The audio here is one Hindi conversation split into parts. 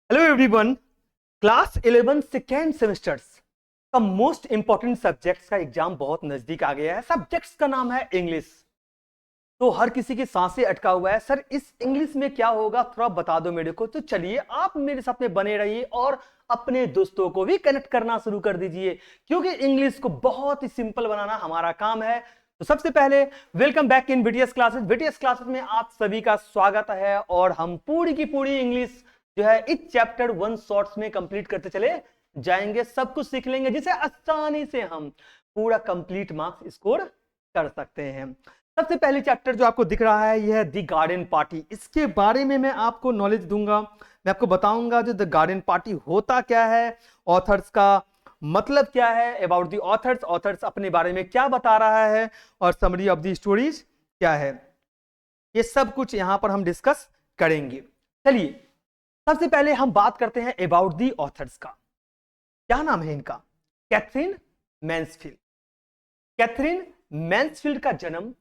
Hello everyone. Class 11 second semesters का मोस्ट इंपॉर्टेंट सब्जेक्ट्स का एग्जाम बहुत नजदीक आ गया है। सब्जेक्ट्स का नाम है इंग्लिश। तो हर किसी की सांसें अटका हुआ है, सर इस इंग्लिश में क्या होगा, थोड़ा बता दो मेरे को। तो चलिए आप मेरे साथ में बने रहिए और अपने दोस्तों को भी कनेक्ट करना शुरू कर दीजिए, क्योंकि इंग्लिश को बहुत ही सिंपल बनाना हमारा काम है। तो सबसे पहले welcome back in BTS classes. BTS classes में आप सभी का स्वागत है और हम पूरी की पूरी इंग्लिश जो है इस चैप्टर 1 शॉर्ट्स में कंप्लीट करते चले जाएंगे। सब कुछ सीख लेंगे जिसे आसानी से हम पूरा कंप्लीट मार्क्स स्कोर कर सकते हैं। सबसे पहले चैप्टर जो आपको दिख रहा है यह है द गार्डन पार्टी। इसके बारे में मैं आपको नॉलेज दूंगा, मैं आपको बताऊंगा जो द गार्डन पार्टी होता क्या है, ऑथर्स का मतलब क्या है, अबाउट द ऑथर्स, ऑथर्स अपने बारे में क्या बता रहा है और समरी ऑफ द स्टोरीज क्या है। ये सब कुछ यहां पर हम डिस्कस करेंगे। चलिए सबसे पहले हम बात करते हैं अबाउट दी ऑथर्स का। क्या नाम है इनका? Catherine Mansfield. कैथरीन मैन्सफील्ड का जन्म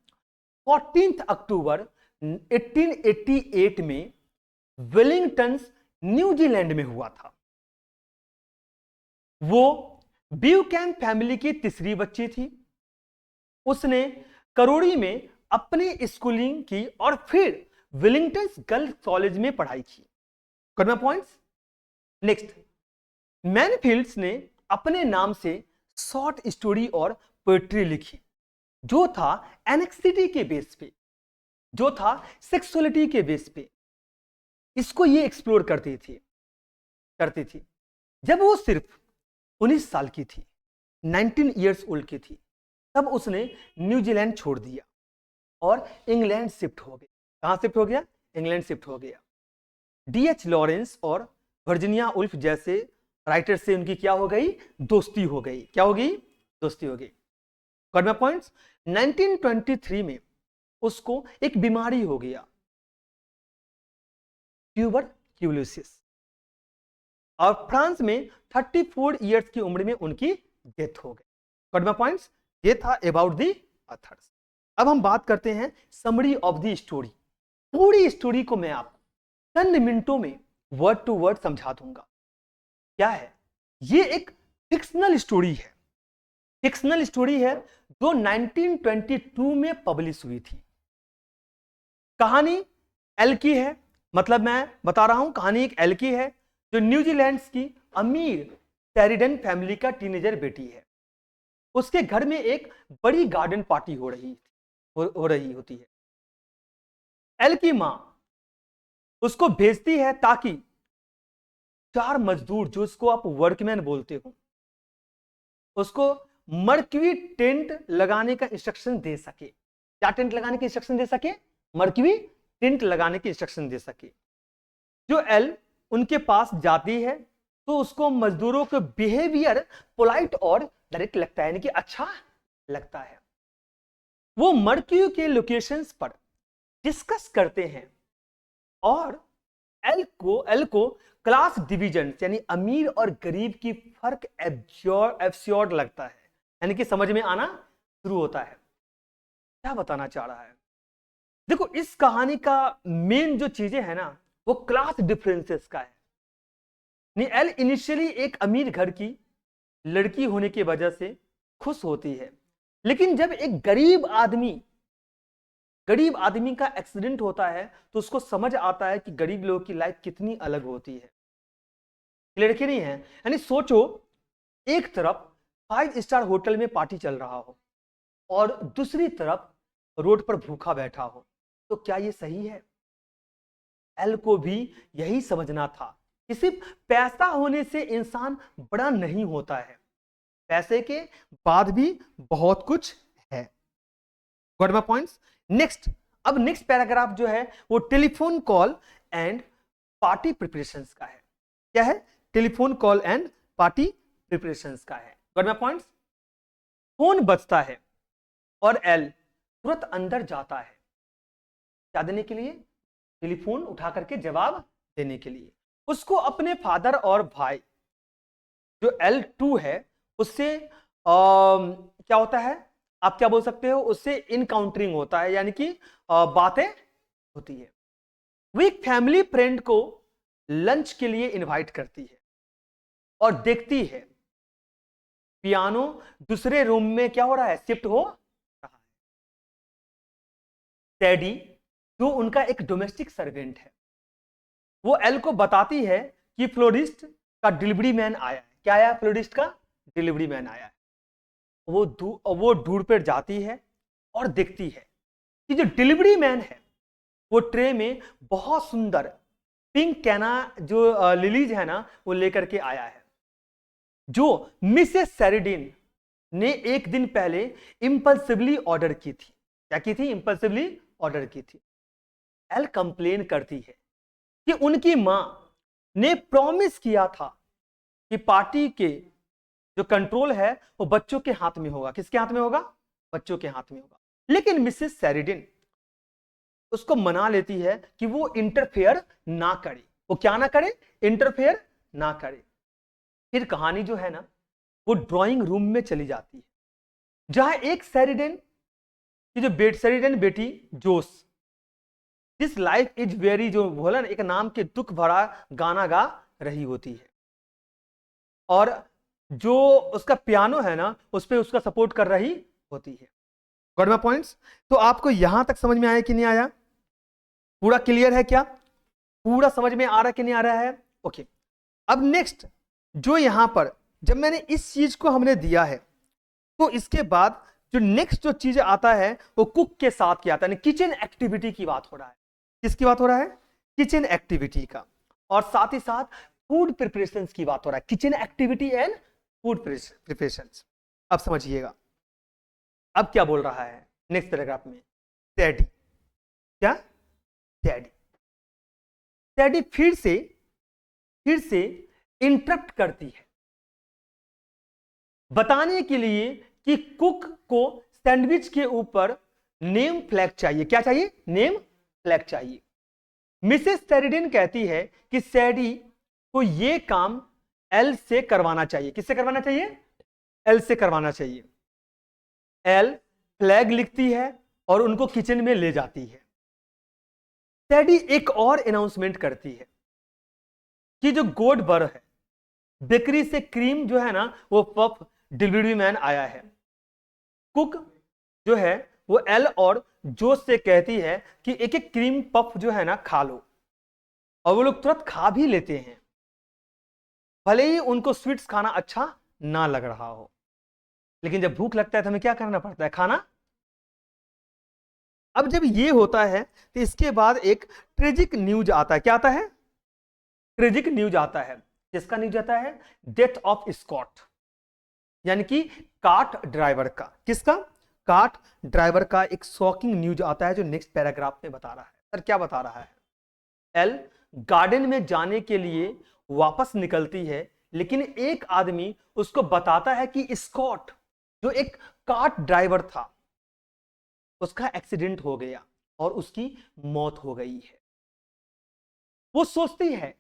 14 अक्टूबर 1888 में वेलिंगटन न्यूजीलैंड में हुआ था। वो ब्यूकैन फैमिली की तीसरी बच्ची थी। उसने करोड़ी में अपनी स्कूलिंग की और फिर वेलिंगटन गर्ल्स कॉलेज में पढ़ाई की। करना पॉइंट्स। नेक्स्ट, मैनफील्ड्स ने अपने नाम से शॉर्ट स्टोरी और पोएट्री लिखी, जो था एनेक्सिटी के बेस पे, जो था सेक्सुअलिटी के बेस पे। इसको ये एक्सप्लोर करती थी। जब वो सिर्फ 19 साल की थी, 19 इयर्स ओल्ड की थी, तब उसने न्यूजीलैंड छोड़ दिया और इंग्लैंड शिफ्ट हो गया। कहां शिफ्ट हो गया? इंग्लैंड शिफ्ट हो गया। डीएच लॉरेंस और वर्जीनिया उल्फ जैसे राइटर से उनकी क्या हो गई? दोस्ती हो गई। क्या हो गई? दोस्ती हो गई। करना पॉइंट्स। 1923 में उसको एक बीमारी हो गया, ट्यूबरक्यूलोसिस, और फ्रांस में 34 इयर्स की उम्र में उनकी डेथ हो गई। करना पॉइंट्स। ये था अबाउट दी ऑथर्स। अब हम बात करते हैं समरी ऑफ द स्टोरी। पूरी स्टोरी को मैं आपको चंद मिनटों में वर्ड टू वर्ड समझा दूंगा। क्या है ये? एक फिक्शनल स्टोरी है। फिक्शनल स्टोरी है जो 1922 में पब्लिश हुई थी। कहानी एल की है, मतलब मैं बता रहा हूं कहानी एक एल की है, जो न्यूजीलैंड की अमीर शेरिडन फैमिली का टीनेजर बेटी है। उसके घर में एक बड़ी गार्डन पार्टी हो रही होती है। एल की मां उसको भेजती है ताकि 4 मजदूर, जो इसको आप वर्कमैन बोलते हो, उसको मर्क्यूरी टेंट लगाने का इंस्ट्रक्शन दे सके। क्या टेंट लगाने की इंस्ट्रक्शन दे सके? मर्क्यूरी टेंट लगाने की इंस्ट्रक्शन दे सके। जो एल उनके पास जाती है तो उसको मजदूरों का बिहेवियर पोलाइट और डायरेक्ट लगता है, यानी कि अच्छा लगता है। वो मर्क्यूरी के लोकेशंस पर डिस्कस करते हैं और एल को क्लास डिवीजन यानी अमीर और गरीब की फर्क एब्स्योर्ड लगता है, यानी कि समझ में आना शुरू होता है। क्या बताना चाह रहा है? देखो, इस कहानी का मेन जो चीजें है ना, वो क्लास डिफरेंसेस का है। एल इनिशियली एक अमीर घर की लड़की होने की वजह से खुश होती है, लेकिन जब एक गरीब आदमी का एक्सीडेंट होता है तो उसको समझ आता है कि गरीब लोगों की लाइफ कितनी अलग होती है। लड़की नहीं है, यानी सोचो, एक तरफ 5 स्टार होटल में पार्टी चल रहा हो और दूसरी तरफ रोड पर भूखा बैठा हो, तो क्या ये सही है? एल को भी यही समझना था कि सिर्फ पैसा होने से इंसान बड़ा नहीं होता है, पैसे के बाद भी बहुत कुछ है। Got my points. नेक्स्ट, अब नेक्स्ट पैराग्राफ जो है वो telephone call and party preparations का है। क्या है? Telephone call and party preparations का है। Got my points. फोन बजता है और एल तुरंत अंदर जाता है। क्या देने के लिए? टेलीफोन उठा करके जवाब देने के लिए। उसको अपने फादर और भाई जो L2 है उससे क्या होता है, आप क्या बोल सकते हो, उससे इनकाउंटरिंग होता है, यानी कि बातें होती है। वो एक फैमिली फ्रेंड को लंच के लिए इनवाइट करती है और देखती है पियानो दूसरे रूम में क्या हो रहा है, शिफ्ट हो रहा है। टेडी जो उनका एक डोमेस्टिक सर्वेंट है, वो एल को बताती है कि फ्लोरिस्ट का डिलीवरी मैन आया है। क्या आया? फ्लोरिस्ट का डिलीवरी मैन आया है। वो दूर पर जाती है और देखती है कि जो डिलीवरी मैन है वो ट्रे में बहुत सुंदर पिंक कैना जो लिलीज है ना वो लेकर के आया है, जो मिसेस सेरिडिन ने एक दिन पहले इंपल्सिवली ऑर्डर की थी। क्या की थी? इंपल्सिवली ऑर्डर की थी। एल कंप्लेन करती है कि उनकी मां ने प्रॉमिस किया था कि पार्टी के जो कंट्रोल है वो बच्चों के हाथ में होगा। किसके हाथ में होगा? बच्चों के हाथ में होगा। लेकिन मिसेस सेरिडिन उसको मना लेती है कि वो इंटरफेयर ना करे। वो क्या ना करे? इंटरफेयर ना करे। फिर कहानी जो है ना वो ड्राइंग रूम में चली जाती है, जहां एक सेरिडेन की जो सेरिडेन बेटी जोस, दिस लाइफ इज वेरी, जो बोला ना, एक नाम के दुख भरा गाना गा रही होती है, और जो उसका पियानो है ना उस पर उसका सपोर्ट कर रही होती है। Got my points? तो आपको यहां तक समझ में आया कि नहीं आया? पूरा क्लियर है क्या? पूरा समझ में आ रहा कि नहीं आ रहा है? ओके। अब नेक्स्ट जो यहां पर जब मैंने इस चीज को हमने दिया है, तो इसके बाद जो नेक्स्ट जो चीज आता है वो कुक के साथ क्या आता है, किचन एक्टिविटी की बात हो रहा है। किसकी बात हो रहा है? किचन एक्टिविटी का। और साथ ही साथ फूड प्रिपरेशन की बात हो रहा है। Kitchen activity and food preparation. अब समझिएगा अब क्या बोल रहा है नेक्स्ट पैराग्राफ में। टेडी, क्या? टेडी टेडी फिर से इंटरप्ट करती है बताने के लिए कि कुक को सैंडविच के ऊपर नेम फ्लैग चाहिए। क्या चाहिए? नेम फ्लैग चाहिए। मिसेस सेरिडिन कहती है कि सैडी को यह काम एल से करवाना चाहिए। किससे करवाना चाहिए? एल से करवाना चाहिए। एल फ्लैग लिखती है और उनको किचन में ले जाती है। सैडी एक और अनाउंसमेंट करती है कि जो गोड बर है, बेकरी से क्रीम जो है ना वो पफ डिलीवरी मैन आया है। कुक जो है वो एल और जोस से कहती है कि एक एक क्रीम पफ जो है ना खा लो, और वो लोग तुरंत खा भी लेते हैं, भले ही उनको स्वीट्स खाना अच्छा ना लग रहा हो। लेकिन जब भूख लगता है तो हमें क्या करना पड़ता है? खाना। अब जब ये होता है तो इसके बाद एक ट्रेजिक न्यूज आता है। क्या आता है? ट्रेजिक न्यूज आता है। किसका न्यूज आता है? डेथ ऑफ स्कॉट, यानी कि कार्ट ड्राइवर का। किसका? कार्ट ड्राइवर का एक शॉकिंग न्यूज आता है जो नेक्स्ट पैराग्राफ में बता रहा है। सर क्या बता रहा है? एल गार्डन में जाने के लिए वापस निकलती है, लेकिन एक आदमी उसको बताता है कि स्कॉट जो एक कार्ट ड्राइवर था उसका एक्सीडेंट हो गया और उसकी मौत हो गई है। वो सोचती है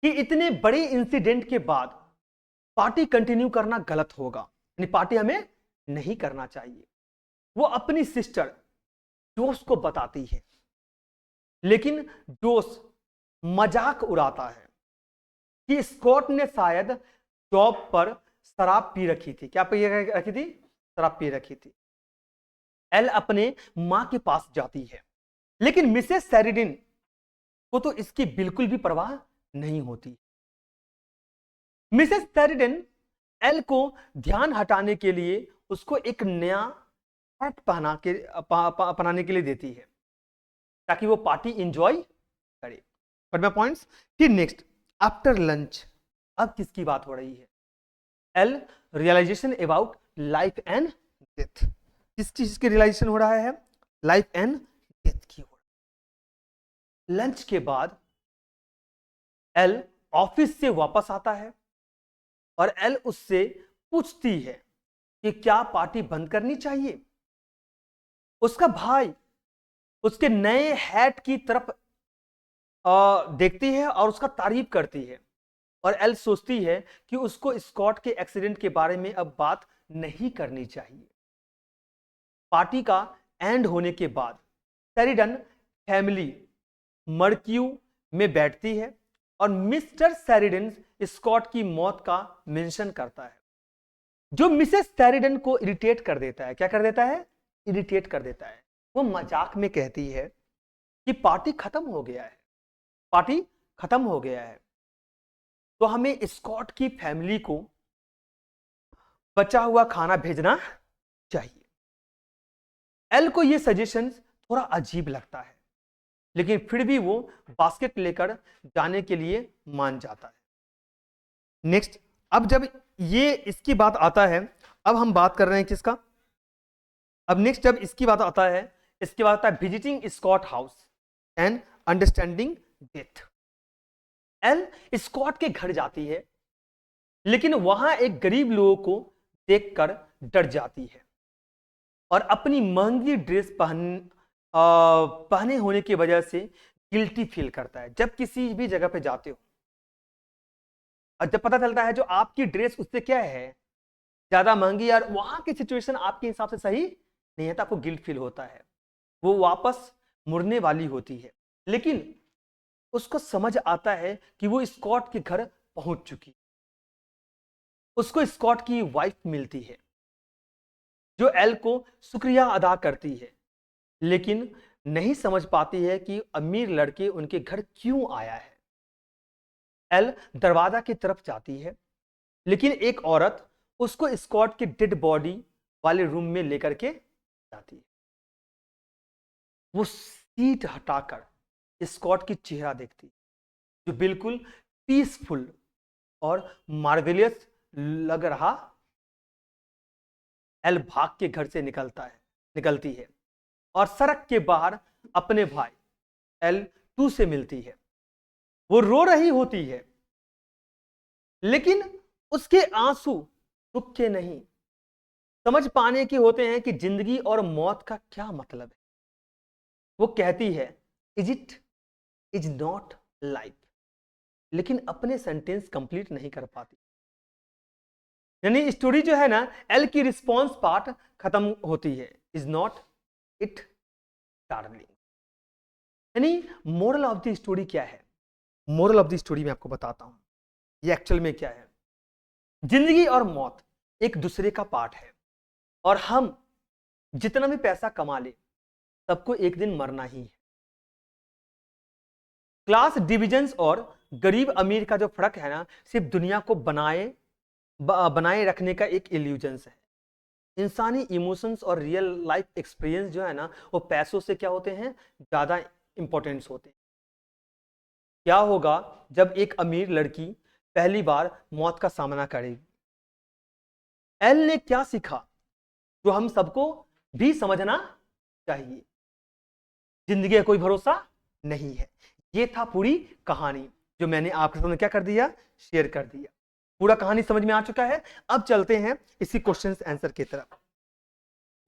कि इतने बड़े इंसिडेंट के बाद पार्टी कंटिन्यू करना गलत होगा, यानी पार्टी हमें नहीं करना चाहिए। वो अपनी सिस्टर जोस को बताती है, लेकिन जोस मजाक उड़ाता है कि स्कॉट ने शायद जॉब पर शराब पी रखी थी। क्या पी रखी थी? शराब पी रखी थी। एल अपने मां के पास जाती है, लेकिन मिसेस सेरिडिन को तो इसकी बिल्कुल भी परवाह नहीं होती। मिसेस सेरिडिन एल को ध्यान हटाने के लिए उसको एक नया शर्ट पहनाने के लिए देती है ताकि वो पार्टी एंजॉय करे। बट माय पॉइंट्स कि नेक्स्ट आफ्टर लंच अब किसकी बात हो रही है? Laura realisation about life and death. किस चीज की रियलाइजेशन हो रहा है? लाइफ एंड डेथ की हो रहा है। लंच के बाद एल ऑफिस से वापस आता है और एल उससे पूछती है कि क्या पार्टी बंद करनी चाहिए। उसका भाई उसके नए हैट की तरफ देखती है और उसका तारीफ करती है, और एल सोचती है कि उसको स्कॉट के एक्सीडेंट के बारे में अब बात नहीं करनी चाहिए। पार्टी का एंड होने के बाद सेरिडन फैमिली मर्क्यू में बैठती है और मिस्टर शेरिडन स्कॉट की मौत का मेंशन करता है, जो मिसेस शेरिडन को इरिटेट कर देता है। क्या कर देता है? इरिटेट कर देता है। वो मजाक में कहती है कि पार्टी खत्म हो गया है, पार्टी खत्म हो गया है, तो हमें स्कॉट की फैमिली को बचा हुआ खाना भेजना चाहिए। एल को यह सजेशन थोड़ा अजीब लगता है, लेकिन फिर भी वो बास्केट लेकर जाने के लिए मान जाता है। नेक्स्ट, अब जब ये इसकी बात आता है, अब हम बात कर रहे हैं किसका? अब नेक्स्ट जब इसकी बात आता है, इसके बाद आता है visiting Scott house and understanding death. Laura Scott के घर जाती है, लेकिन वहां एक गरीब लोगों को देखकर डर जाती है और अपनी महंगी ड्रेस पहने होने की वजह से गिल्टी फील करता है। जब किसी भी जगह पे जाते हो और जब पता चलता है जो आपकी ड्रेस उससे क्या है, ज्यादा महंगी, और वहां की सिचुएशन आपके हिसाब से सही नहीं है, तो आपको गिल्ट फील होता है। वो वापस मुड़ने वाली होती है, लेकिन उसको समझ आता है कि वो स्कॉट के घर पहुंच चुकी। उसको स्कॉट की वाइफ मिलती है, जो एल को शुक्रिया अदा करती है, लेकिन नहीं समझ पाती है कि अमीर लड़के उनके घर क्यों आया है। एल दरवाजा की तरफ जाती है, लेकिन एक औरत उसको स्कॉट के डेड बॉडी वाले रूम में लेकर के जाती है। वो सीट हटाकर स्कॉट की चेहरा देखती, जो बिल्कुल पीसफुल और मार्वेलियस लग रहा। एल भाग के घर से निकलती है और सड़क के बाहर अपने भाई L2 से मिलती है। वो रो रही होती है, लेकिन उसके आंसू दुख के नहीं, समझ पाने के होते हैं कि जिंदगी और मौत का क्या मतलब है। वो कहती है, इज नॉट लाइफ, लेकिन अपने सेंटेंस कंप्लीट नहीं कर पाती। यानी स्टोरी जो है ना, एल की रिस्पॉन्स पार्ट खत्म होती है, इज नॉट इट डार्लिंग। यानी मोरल ऑफ द स्टोरी क्या है? मोरल ऑफ द स्टोरी मैं आपको बताता हूं, ये एक्चुअल में क्या है। जिंदगी और मौत एक दूसरे का पार्ट है, और हम जितना भी पैसा कमा ले, सबको एक दिन मरना ही है। क्लास डिविजन्स और गरीब अमीर का जो फर्क है ना, सिर्फ दुनिया को बनाए रखने का एक इल्यूजन्स है। इंसानी इमोशंस और रियल लाइफ एक्सपीरियंस जो है ना, वो पैसों से क्या होते हैं, ज्यादा इंपॉर्टेंस होते हैं। क्या होगा जब एक अमीर लड़की पहली बार मौत का सामना करेगी? एल ने क्या सीखा जो हम सबको भी समझना चाहिए? जिंदगी का कोई भरोसा नहीं है। ये था पूरी कहानी जो मैंने आपके सामने क्या कर दिया, शेयर कर दिया। पूरा कहानी समझ में आ चुका है। अब चलते हैं इसी क्वेश्चन आंसर की तरफ।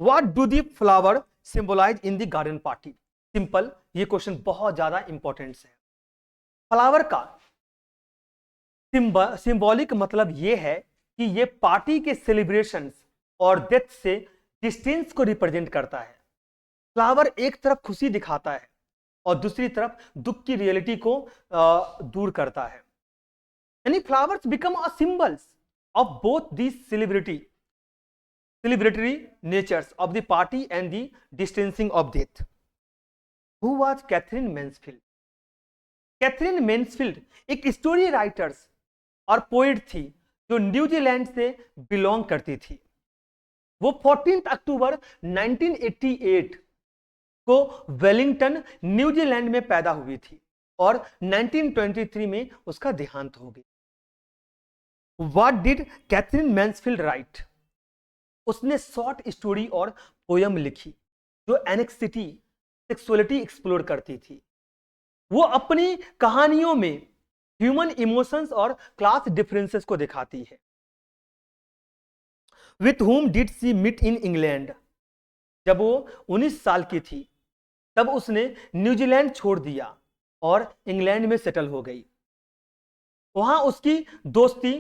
What do the flower symbolise in the garden party? Simple, ये क्वेश्चन बहुत ज्यादा इंपॉर्टेंट है। फ्लावर का सिंबॉलिक मतलब ये है कि ये पार्टी के सेलिब्रेशंस और डेथ से डिस्टेंस को रिप्रेजेंट करता है। फ्लावर एक तरफ खुशी दिखाता है और दूसरी तरफ दुख की रियलिटी को दूर करता है। यानी flowers become a symbols of both the celebratory natures of the party and the distancing of death. Who was Catherine Mansfield? Catherine Mansfield एक स्टोरी राइटर्स और पोएट थी जो न्यूजीलैंड से बिलोंग करती थी। वो 14 अक्टूबर 1988 को वेलिंगटन न्यूजीलैंड में पैदा हुई थी और 1923 में उसका देहांत हो गया। What did Catherine Mansfield write? उसने शॉर्ट स्टोरी और पोयम लिखी जो एनेक्सिटी, सेक्सुअलिटी एक्सप्लोर करती थी। वो अपनी कहानियों में ह्यूमन इमोशंस और क्लास डिफरेंसेस को दिखाती है। With whom did she meet in England? जब वो 19 साल की थी तब उसने न्यूजीलैंड छोड़ दिया और इंग्लैंड में सेटल हो गई। वहां उसकी दोस्ती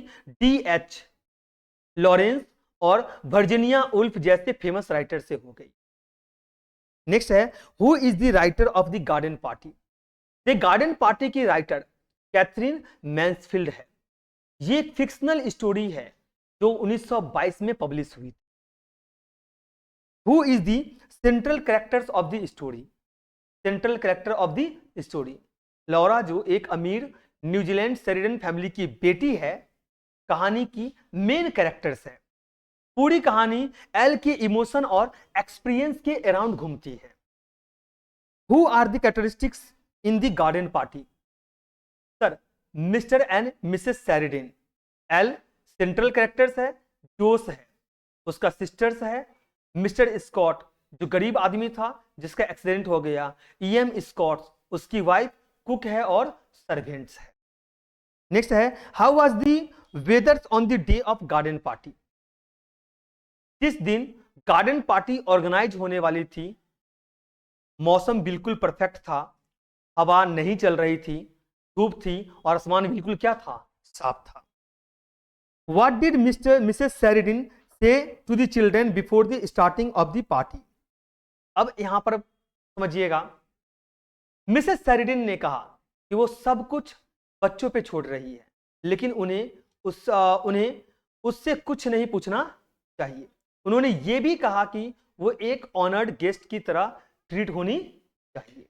D.H. लॉरेंस और वर्जीनिया वुल्फ जैसे फेमस राइटर से हो गई। नेक्स्ट है, who is the writer of the garden party? The garden party की राइटर कैथरीन मैन्सफील्ड है। ये एक फिक्शनल स्टोरी है जो 1922 में पब्लिश हुई। Who is the central characters of the story? Central character of the story Laura, जो एक अमीर न्यूजीलैंड शेरिडन फैमिली की बेटी है, कहानी की मेन कैरेक्टर्स है। पूरी कहानी एल के इमोशन और एक्सपीरियंस के अराउंड घूमती है। Who are the characteristics in the garden party? Sir, Mister and Mrs Sheridan. Laura central characters है, जोस है, उसका सिस्टर्स है, मिस्टर स्कॉट जो गरीब आदमी था जिसका एक्सीडेंट हो गया, ईएम स्कॉट उसकी वाइफ, कुक है और सर्वेंट्स है। नेक्स्ट है, how was the weather on the day of garden party? जिस दिन गार्डन पार्टी ऑर्गेनाइज होने वाली थी, मौसम बिल्कुल परफेक्ट था, हवा नहीं चल रही थी, धूप थी और आसमान बिल्कुल क्या था? साफ था। What did Mrs. Sheridan say to the children before the starting of the party? अब यहां पर समझिएगा, मिसेस शेरिडन ने कहा कि वो सब कुछ बच्चों पे छोड़ रही है, लेकिन उन्हें उससे कुछ नहीं पूछना चाहिए। उन्होंने ये भी कहा कि वो एक ऑनर्ड गेस्ट की तरह ट्रीट होनी चाहिए।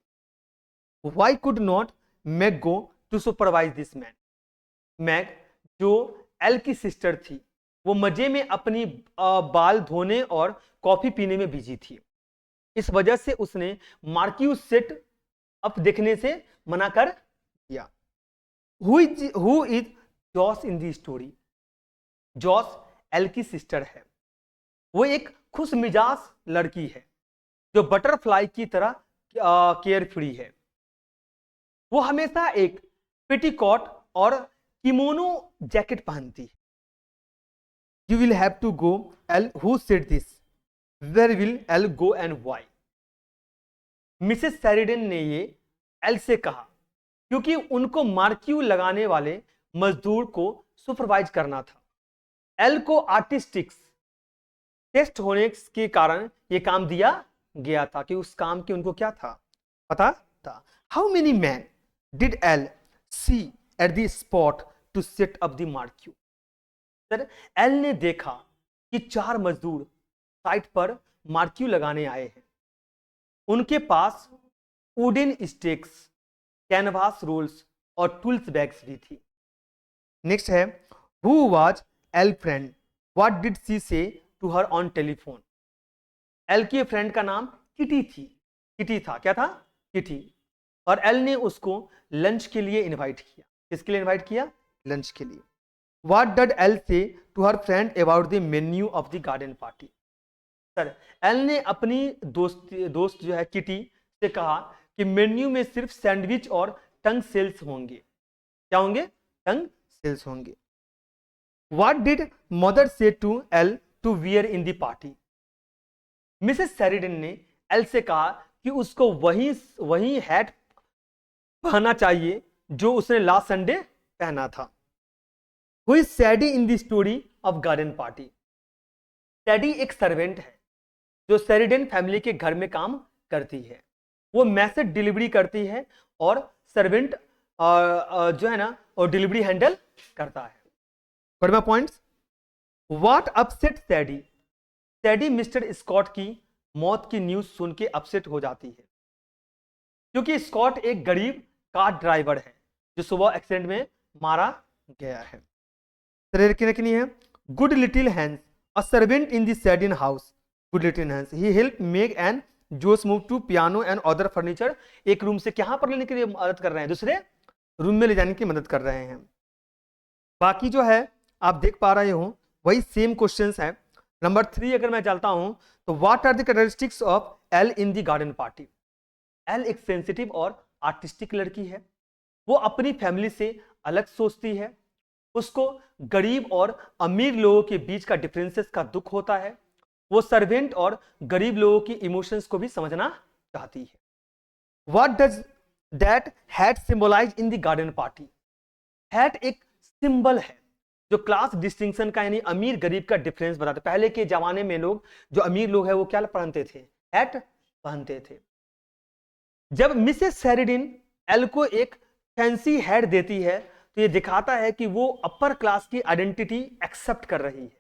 Why could not Meg go to supervise this man? Meg, जो एल की सिस्टर थी, वो मजे में अपनी बाल धोने और कॉफी पीने में बिजी थी। इस वजह से उसने मार्क्यू सेट अप देखने से मना कर दिया। Who is Jose in the story? Jose Laura की सिस्टर है। वो एक खुश मिजाज लड़की है जो बटरफ्लाई की तरह केयर फ्री है। वो हमेशा एक पेटीकोट और किमोनो जैकेट पहनती है। You will have to go. L, who said this? Where will L go and why? Mrs Sheridan ने ये एल से कहा क्योंकि उनको मार्क्यू लगाने वाले मजदूर को सुपरवाइज करना था। एल को आर्टिस्टिक्स टेस्ट होने के कारण ये काम दिया गया था कि उस काम की उनको क्या था? पता था। How many man did Laura see at the spot to set up the marquee? Sir, Laura ने देखा कि 4 मजदूर साइट पर मार्क्यू लगाने आए हैं। उनके पास वुडन स्टेक्स, कैनवास रोल्स और टूल्स बैग्स भी थी। नेक्स्ट है, who was L friend? What did she say to her on telephone? L की फ्रेंड का नाम किटी थी। किटी था, क्या था? किटी। और एल ने उसको लंच के लिए इनवाइट किया। किसके लिए इनवाइट किया? लंच के लिए। What did L say to her friend about the menu of the garden party? Sir, Laura ने अपनी दोस्त जो है किटी से कहा कि मेन्यू में सिर्फ सैंडविच और टंग सेल्स होंगे। क्या होंगे? टंग सेल्स होंगे। What did mother say to L to wear in the party? Mrs Sheridan ने एल से कहा कि उसको वही हैट पहनना चाहिए जो उसने लास्ट संडे पहना था। Who is Sadie in the story of garden party? Sadie एक सर्वेंट है जो शेरिडन फैमिली के घर में काम करती है। वो मैसेज डिलीवरी करती है और सर्वेंट जो है ना वो डिलीवरी हैंडल करता है। Got my points? What upset Sadie? Sadie Mister Scott की मौत की न्यूज सुन के अपसेट हो जाती है क्योंकि स्कॉट एक गरीब कार ड्राइवर है जो सुबह एक्सीडेंट में मारा गया है। Good little Hans, a servant in the Sheridan house. Good little Hans, he help Meg and Jose move to piano and other furniture. एक रूम से कहां पर लेने के लिए मदद कर रहे हैं? दूसरे रूम में ले जाने की मदद कर रहे हैं। बाकी जो है आप देख पा रहे हो वही सेम क्वेश्चंस है। नंबर 3 अगर मैं चलता हूं तो what are the characteristics of Laura in the garden party? Laura एक सेंसिटिव और आर्टिस्टिक लड़की है। वो अपनी फैमिली से अलग सोचती है। उसको गरीब और अमीर लोगों के बीच का डिफरेंसेस का दुख होता है। वो सर्वेंट और गरीब लोगों की इमोशंस को भी समझना चाहती है। What does that hat symbolise in the garden party? Hat एक सिंबल है जो क्लास डिस्टिंक्शन का यानी अमीर गरीब का डिफरेंस बताता है। पहले के जमाने में लोग जो अमीर लोग हैं वो क्या पहनते थे? हैट पहनते थे। जब मिसेस शेरिडन एल को एक फैंसी हेड देती है तो ये दिखाता है कि वो अपर क्लास की आइडेंटिटी एक्सेप्ट कर रही है।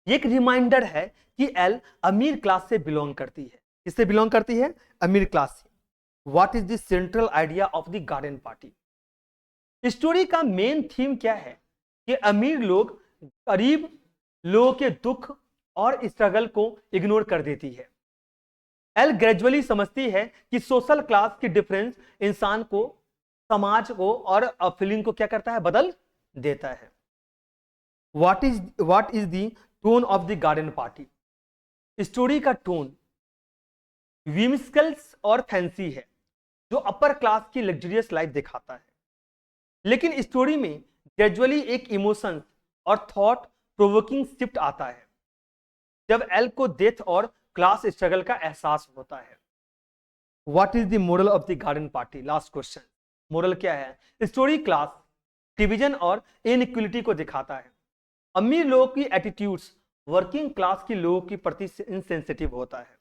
ये एक रिमाइंडर है कि एल अमीर क्लास से बिलोंग करती है। किससे बिलोंग करती है? अमीर क्लास से। What is the central idea of the garden party? Story का मेन थीम क्या है? कि अमीर लोग गरीब लोगों के दुख और स्ट्रगल को इग्नोर कर देती है। एल ग्रेजुअली समझती है कि सोशल क्लास की डिफरेंस इंसान को, समाज को और फीलिंग को क्या करता है? बदल देता है। What is the tone of the garden party? Story का टोन विमिस्कल्स और फैंसी है, जो अपर क्लास की लग्जरियस लाइफ दिखाता है। लेकिन स्टोरी में ग्रेजुअली एक इमोशन और थॉट प्रोवोकिंग शिफ्ट आता है जब एल को डेथ और क्लास स्ट्रगल का एहसास होता है। What is the moral of the garden party? Last question, moral क्या है? स्टोरी क्लास डिवीजन और इनइक्वलिटी को दिखाता है। अमीर लोगों की एटीट्यूड्स वर्किंग क्लास के लोगों के प्रति इनसेंसिटिव होता है,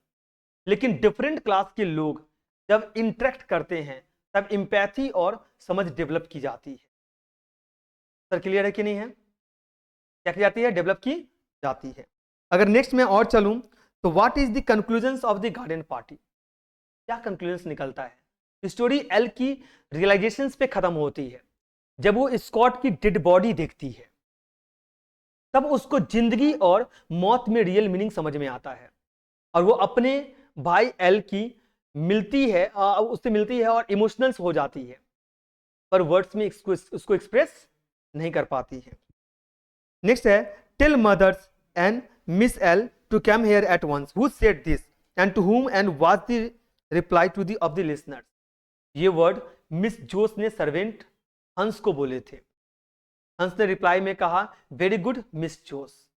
लेकिन डिफरेंट क्लास के लोग जब इंटरेक्ट करते हैं तब इंपैथी और समझ डेवलप की जाती है। सर क्लियर है कि नहीं है? क्या की जाती है? डेवलप की जाती है। अगर नेक्स्ट में और चलूं तो what is the conclusions of the garden party? क्या कंक्लूजन्स निकलता है? स्टोरी एल की रियलाइजेशंस पे खत्म होती है जब वो स्कॉट की डेड बॉडी देखती है, तब उसको जिंदगी और मौत में रियल मीनिंग समझ में आता है और वो अपने भाई एल की उससे मिलती है और इमोशनल्स हो जाती है, पर वर्ड्स में उसको एक्सप्रेस नहीं कर पाती है। नेक्स्ट है tell mothers and Miss Laura to come here at once, who said this and to whom and was the reply to the of the listeners? ये वर्ड मिस जोस ने सर्वेंट हंस को बोले थे। हंस ने रिप्लाई में कहा, very good Miss Jose.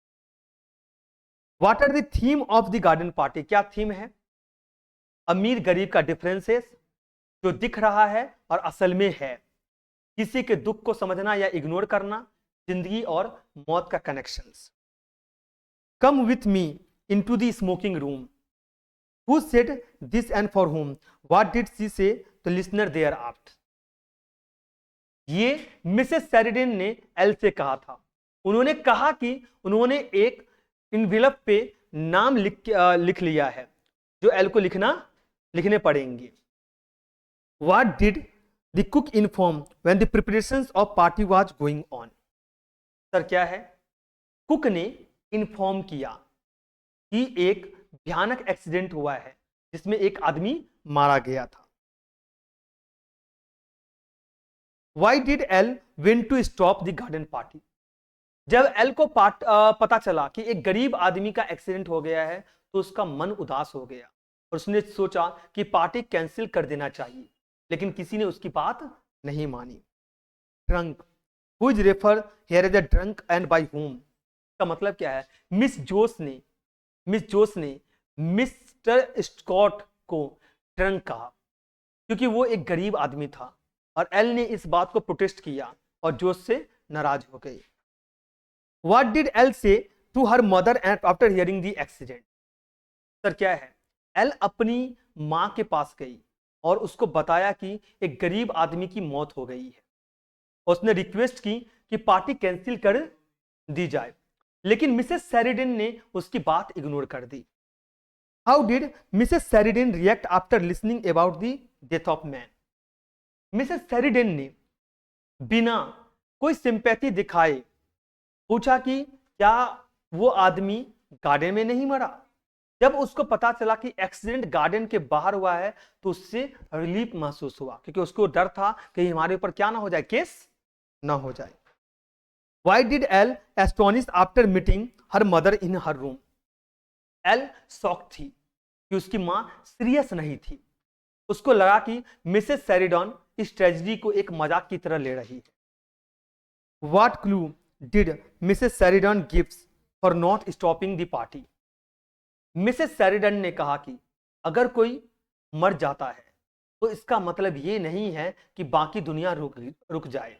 What are the theme of the garden party? क्या थीम है? अमीर गरीब का डिफरेंसेस जो दिख रहा है और असल में है, किसी के दुख को समझना या इग्नोर करना, जिंदगी और मौत का connections. Come with me into the smoking room, who said this and for whom? What did she say? The listener there asked. ये मिसेस शेरिडन ने एल से कहा था। उन्होंने कहा कि उन्होंने एक इनवेलप पे नाम लिख लिया है जो एल को लिखने पड़ेंगे। What did the cook inform when the preparations of party was going on? Sir क्या है? कुक ने इन्फॉर्म किया कि एक भयानक एक्सीडेंट हुआ है जिसमें एक आदमी मारा गया था। Why did L went to stop the garden party? जब एल को पता चला कि एक गरीब आदमी का एक्सीडेंट हो गया है तो उसका मन उदास हो गया और उसने सोचा कि पार्टी कैंसिल कर देना चाहिए, लेकिन किसी ने उसकी बात नहीं मानी। Drunk, who is referred here as a drunk and by whom? का मतलब क्या है? मिस जोस ने मिस्टर स्कॉट को ड्रंक कहा क्योंकि वो एक गरीब आदमी था और एल ने इस बात को प्रोटेस्ट किया और जोस से नाराज हो गई। What did Laura say to her mother and after hearing the accident? Sir क्या है? एल अपनी मां के पास गई और उसको बताया कि एक गरीब आदमी की मौत हो गई है। उसने रिक्वेस्ट की कि पार्टी कैंसिल कर दी जाए, लेकिन मिसेस शेरिडन ने उसकी बात इग्नोर कर दी। How did Mrs Sheridan react after listening about the death of man? Mrs Sheridan ने बिना कोई सिंपैथी दिखाए पूछा कि क्या वो आदमी गार्डन में नहीं मरा? जब उसको पता चला कि एक्सीडेंट गार्डन के बाहर हुआ है तो उससे रिलीफ महसूस हुआ क्योंकि उसको डर था कि हमारे ऊपर क्या ना हो जाए, केस ना हो जाए। Why did L astonished after meeting her mother in her room? L shock थी कि उसकी मां सीरियस नहीं थी। उसको लगा कि मिसेस शेरिडन इस ट्रेजेडी को एक मजाक की तरह ले रही है। What clue did Mrs Sheridan gives for not stopping the party? Mrs Sheridan ने कहा कि अगर कोई मर जाता है तो इसका मतलब ये नहीं है कि बाकी दुनिया रुक जाए।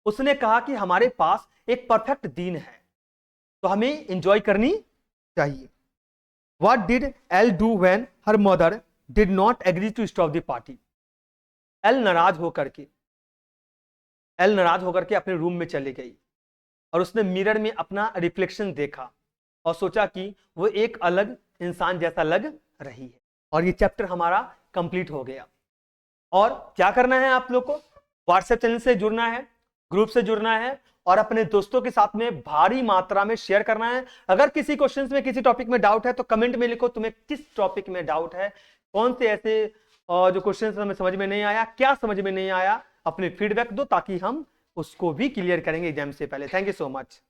उसने कहा कि हमारे पास एक परफेक्ट दिन है तो हमें एंजॉय करनी चाहिए। What did Laura do when her mother did not agree to stop the party. Laura नाराज होकर के अपने रूम में चली गई और उसने मिरर में अपना रिफ्लेक्शन देखा और सोचा कि वो एक अलग इंसान जैसा लग रही है। और ये चैप्टर हमारा कंप्लीट हो गया। और क्या करना है आप लोग को, व्हाट्सएप चैनल से जुड़ना है, ग्रुप से जुड़ना है और अपने दोस्तों के साथ में भारी मात्रा में शेयर करना है। अगर किसी क्वेश्चंस में किसी टॉपिक में डाउट है तो कमेंट में लिखो तुम्हें किस टॉपिक में डाउट है, कौन से ऐसे जो क्वेश्चंस हमें समझ में नहीं आया, क्या समझ में नहीं आया, अपने फीडबैक दो ताकि हम उसको भी क्लियर करेंगे एग्जाम से पहले। Thank you so much.